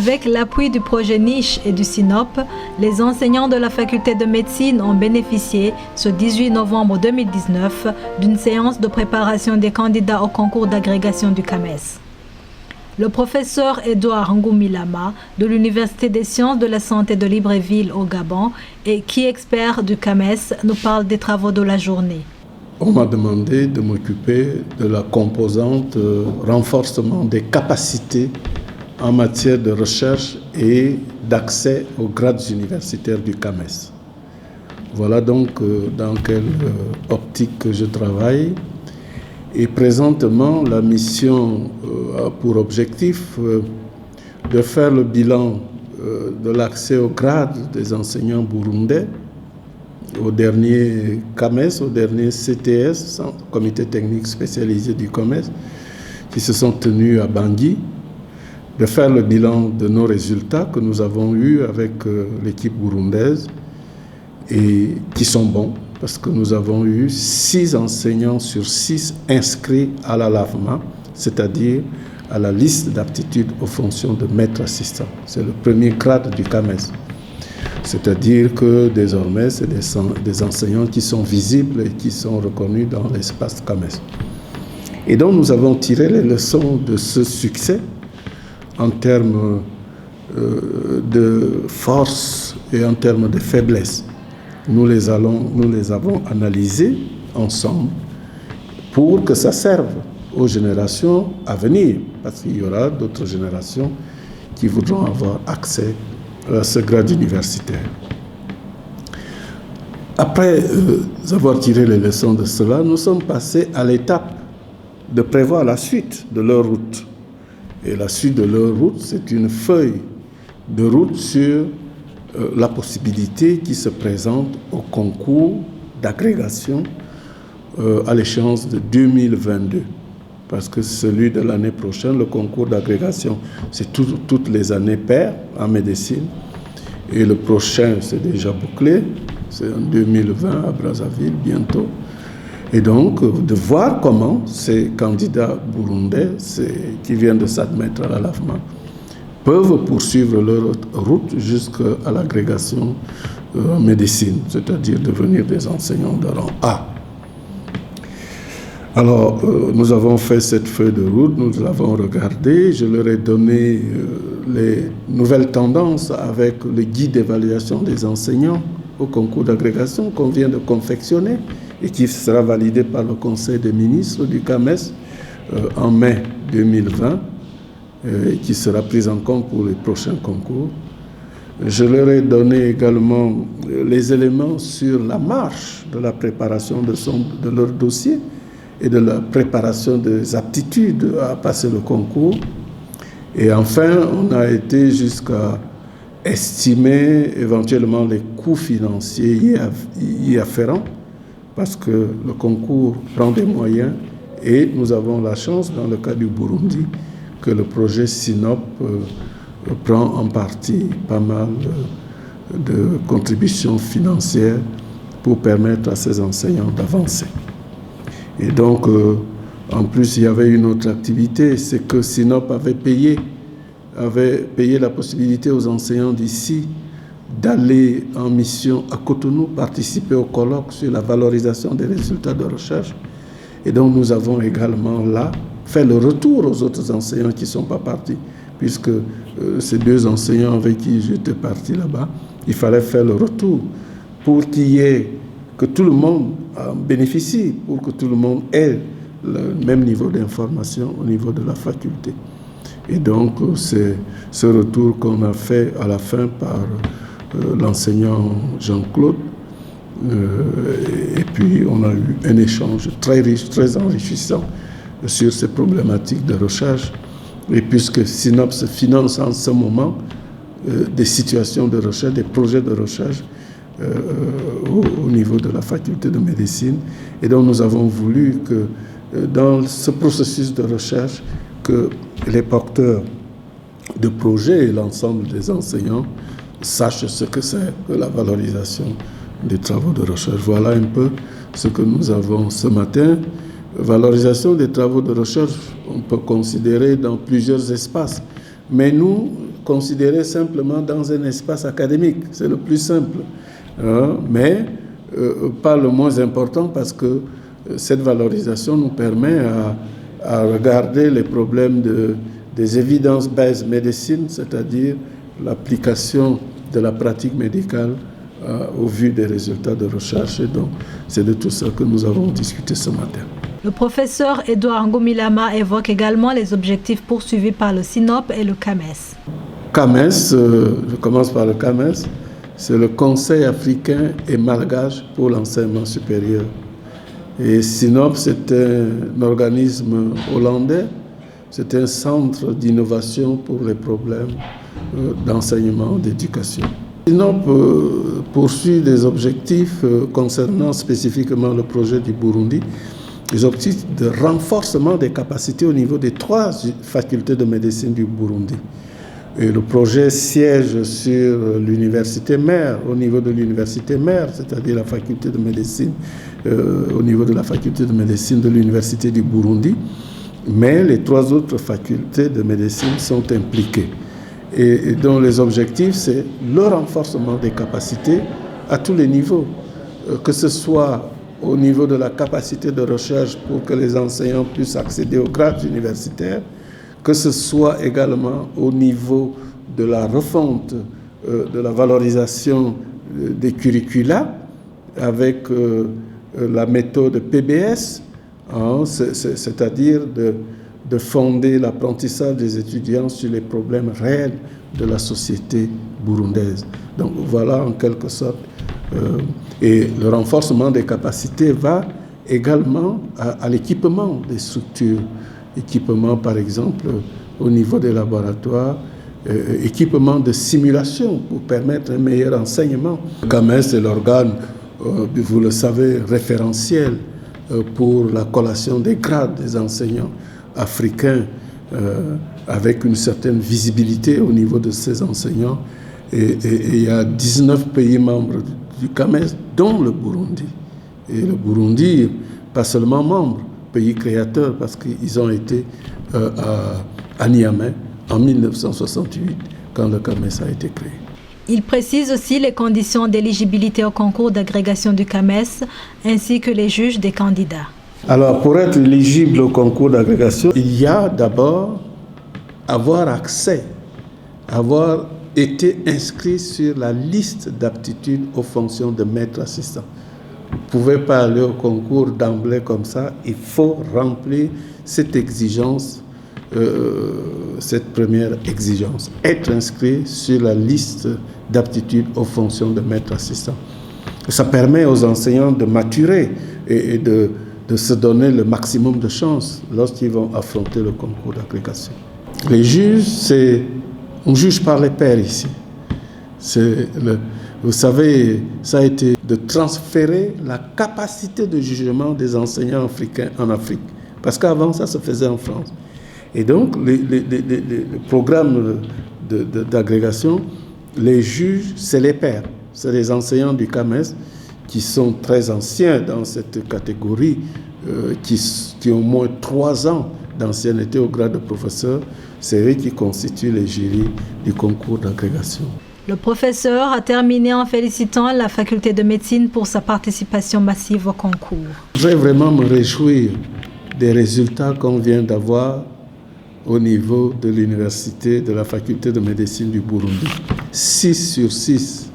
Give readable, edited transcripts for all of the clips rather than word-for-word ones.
Avec l'appui du projet Niche et du SINOP, les enseignants de la faculté de médecine ont bénéficié, ce 18 novembre 2019, d'une séance de préparation des candidats au concours d'agrégation du CAMES. Le professeur Edouard Ngoumilama de l'Université des sciences de la santé de Libreville au Gabon et qui est expert du CAMES nous parle des travaux de la journée. On m'a demandé de m'occuper de la composante renforcement des capacités en matière de recherche et d'accès aux grades universitaires du CAMES. Voilà donc dans quelle optique que je travaille. Et présentement, la mission a pour objectif de faire le bilan de l'accès aux grades des enseignants burundais au dernier CAMES, au dernier CTS, Comité technique spécialisé du CAMES, qui se sont tenus à Bangui, de faire le bilan de nos résultats que nous avons eus avec l'équipe burundaise et qui sont bons parce que nous avons eu 6 enseignants sur 6 inscrits à la LAVMA, c'est-à-dire à la liste d'aptitude aux fonctions de maître assistant. C'est le premier grade du CAMES. C'est-à-dire que désormais, c'est des enseignants qui sont visibles et qui sont reconnus dans l'espace CAMES. Et donc nous avons tiré les leçons de ce succès en termes de force et en termes de faiblesse. Nous les avons analysés ensemble pour que ça serve aux générations à venir, parce qu'il y aura d'autres générations qui voudront avoir accès à ce grade universitaire. Après avoir tiré les leçons de cela, nous sommes passés à l'étape de prévoir la suite de leur route. Et la suite de leur route, c'est une feuille de route sur la possibilité qui se présente au concours d'agrégation à l'échéance de 2022. Parce que celui de l'année prochaine, le concours d'agrégation, c'est toutes les années paires en médecine. Et le prochain, c'est déjà bouclé, c'est en 2020 à Brazzaville, bientôt. Et donc, de voir comment ces candidats burundais qui viennent de s'admettre à la LAVMA peuvent poursuivre leur route jusqu'à l'agrégation en médecine, c'est-à-dire devenir des enseignants de rang A. Alors, nous avons fait cette feuille de route, nous l'avons regardée, je leur ai donné les nouvelles tendances avec le guide d'évaluation des enseignants au concours d'agrégation qu'on vient de confectionner et qui sera validé par le Conseil des ministres du CAMES en mai 2020 et qui sera pris en compte pour les prochains concours. Je leur ai donné également les éléments sur la marche de la préparation de leur dossier et de la préparation des aptitudes à passer le concours. Et enfin, on a été jusqu'à estimer éventuellement les coûts financiers y afférents, parce que le concours prend des moyens et nous avons la chance, dans le cas du Burundi, que le projet SINOP prend en partie pas mal de contributions financières pour permettre à ces enseignants d'avancer. Et donc, en plus, il y avait une autre activité, c'est que SINOP avait payé la possibilité aux enseignants d'ici d'aller en mission à Cotonou, participer au colloque sur la valorisation des résultats de recherche. Et donc, nous avons également là fait le retour aux autres enseignants qui ne sont pas partis, puisque ces 2 enseignants avec qui j'étais parti là-bas, il fallait faire le retour pour que tout le monde en bénéficie, pour que tout le monde ait le même niveau d'information au niveau de la faculté. Et donc, c'est ce retour qu'on a fait à la fin par l'enseignant Jean-Claude. Et puis, on a eu un échange très riche, très enrichissant sur ces problématiques de recherche. Et puisque SINOPS finance en ce moment des situations de recherche, des projets de recherche au niveau de la faculté de médecine. Et donc, nous avons voulu que dans ce processus de recherche, que les porteurs de projets et l'ensemble des enseignants sachent ce que c'est que la valorisation des travaux de recherche. Voilà un peu ce que nous avons ce matin. Valorisation des travaux de recherche, on peut considérer dans plusieurs espaces. Mais nous considéré simplement dans un espace académique. C'est le plus simple, mais pas le moins important parce que cette valorisation nous permet à regarder les problèmes des evidence-based medicine, c'est-à-dire l'application de la pratique médicale au vu des résultats de recherche. Et donc, c'est de tout ça que nous avons discuté ce matin. Le professeur Edouard Ngomilama évoque également les objectifs poursuivis par le SINOP et le CAMES. CAMES, je commence par le CAMES, c'est le Conseil africain et malgache pour l'enseignement supérieur. Et SINOP, c'est un organisme hollandais, c'est un centre d'innovation pour les problèmes d'enseignement, d'éducation. SINOP poursuit des objectifs concernant spécifiquement le projet du Burundi, des objectifs de renforcement des capacités au niveau des 3 facultés de médecine du Burundi. Et le projet siège sur l'université mère, au niveau de l'université mère, c'est-à-dire la faculté de médecine, au niveau de la faculté de médecine de l'université du Burundi, mais les 3 autres facultés de médecine sont impliquées. Et dont les objectifs, c'est le renforcement des capacités à tous les niveaux, que ce soit au niveau de la capacité de recherche pour que les enseignants puissent accéder aux grades universitaires, que ce soit également au niveau de la refonte, de la valorisation des curricula avec la méthode PBS, c'est-à-dire de fonder l'apprentissage des étudiants sur les problèmes réels de la société burundaise. Donc voilà en quelque sorte. Et le renforcement des capacités va également à l'équipement des structures. Équipement par exemple au niveau des laboratoires, équipement de simulation pour permettre un meilleur enseignement. Le CAMES est l'organe, vous le savez, référentiel pour la collation des grades des enseignants africains avec une certaine visibilité au niveau de ces enseignants. Et il y a 19 pays membres du CAMES, dont le Burundi. Et le Burundi, pas seulement membre, pays créateur, parce qu'ils ont été à Niamey en 1968, quand le CAMES a été créé. Il précise aussi les conditions d'éligibilité au concours d'agrégation du CAMES, ainsi que les juges des candidats. Alors, pour être éligible au concours d'agrégation, il y a d'abord avoir accès, avoir été inscrit sur la liste d'aptitude aux fonctions de maître assistant. Vous ne pouvez pas aller au concours d'emblée comme ça, il faut remplir cette exigence, cette première exigence, être inscrit sur la liste d'aptitude aux fonctions de maître assistant. Ça permet aux enseignants de maturer et de se donner le maximum de chances lorsqu'ils vont affronter le concours d'agrégation. Les juges, on juge par les pairs ici. Vous savez, ça a été de transférer la capacité de jugement des enseignants africains en Afrique. Parce qu'avant, ça se faisait en France. Et donc, le programme d'agrégation, les juges, c'est les pairs. C'est les enseignants du CAMES qui sont très anciens dans cette catégorie, qui ont au moins 3 ans d'ancienneté au grade de professeur. C'est eux qui constituent les jurys du concours d'agrégation. Le professeur a terminé en félicitant la faculté de médecine pour sa participation massive au concours. Je voudrais vraiment me réjouir des résultats qu'on vient d'avoir au niveau de l'université, de la faculté de médecine du Burundi. 6 sur 6,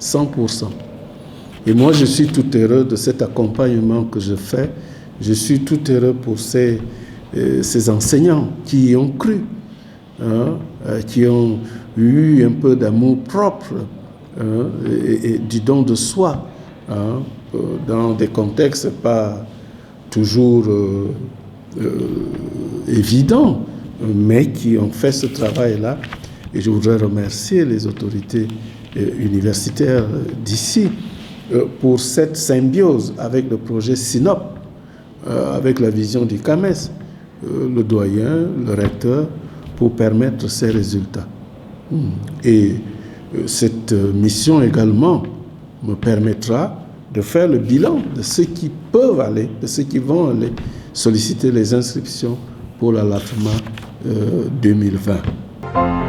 100%. Et moi, je suis tout heureux de cet accompagnement que je fais. Je suis tout heureux pour ces enseignants qui y ont cru, qui ont eu un peu d'amour propre et du don de soi, dans des contextes pas toujours évidents, mais qui ont fait ce travail-là. Et je voudrais remercier les autorités universitaires d'ici pour cette symbiose avec le projet SINOP, avec la vision du CAMES, le doyen, le recteur, pour permettre ces résultats. Et cette mission également me permettra de faire le bilan de ceux qui peuvent aller, de ceux qui vont aller solliciter les inscriptions pour la LATMA 2020.